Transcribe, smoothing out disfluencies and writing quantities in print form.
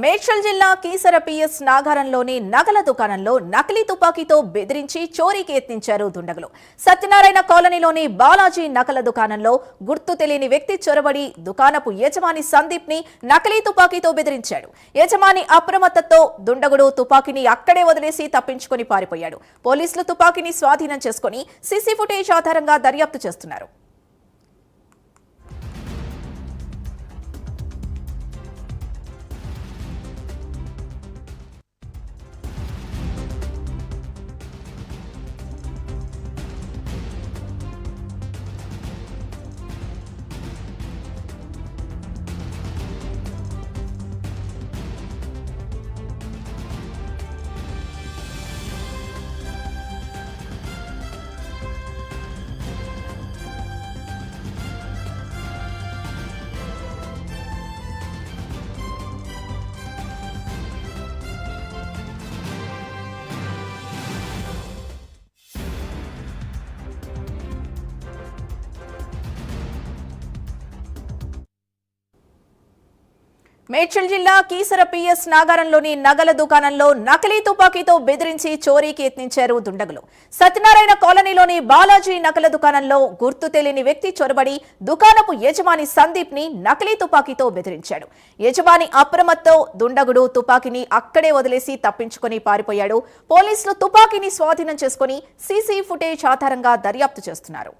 మేడ్చల్ జిల్లా కీసర పిఎస్ నాగారంలోని నగల దుకాణంలో నకిలీ తుపాకీతో బెదిరించి చోరీకి యత్నించారు దుండగులు. సత్యనారాయణ కాలనీలోని బాలాజీ నగల దుకాణంలో గుర్తు తెలియని వ్యక్తి చొరబడి దుకాణపు యజమాని సందీప్ ని నకిలీ తుపాకీతో బెదిరించాడు. యజమాని అప్రమత్తతో దుండగుడు తుపాకీని అక్కడే వదిలేసి తప్పించుకొని పారిపోయాడు. పోలీసులు తుపాకీని స్వాధీనం చేసుకుని సీసీ ఫుటేజ్ ఆధారంగా దర్యాప్తు చేస్తున్నారు. మేడ్చల్ జిల్లా కీసర పిఎస్ నాగారంలోని నగల దుకాణంలో నకిలీ తుపాకీతో బెదిరించి చోరీకి యత్నించారు దుండగులు. సత్యనారాయణ కాలనీలోని బాలాజీ నగల దుకాణంలో గుర్తు తెలియని వ్యక్తి చొరబడి దుకాణపు యజమాని సందీప్ ని నకిలీ తుపాకీతో బెదిరించాడు. యజమాని అప్రమత్తో దుండగుడు తుపాకీని అక్కడే వదిలేసి తప్పించుకొని పారిపోయాడు. పోలీసులు తుపాకీని స్వాధీనం చేసుకుని సీసీ ఫుటేజ్ ఆధారంగా దర్యాప్తు చేస్తున్నారు.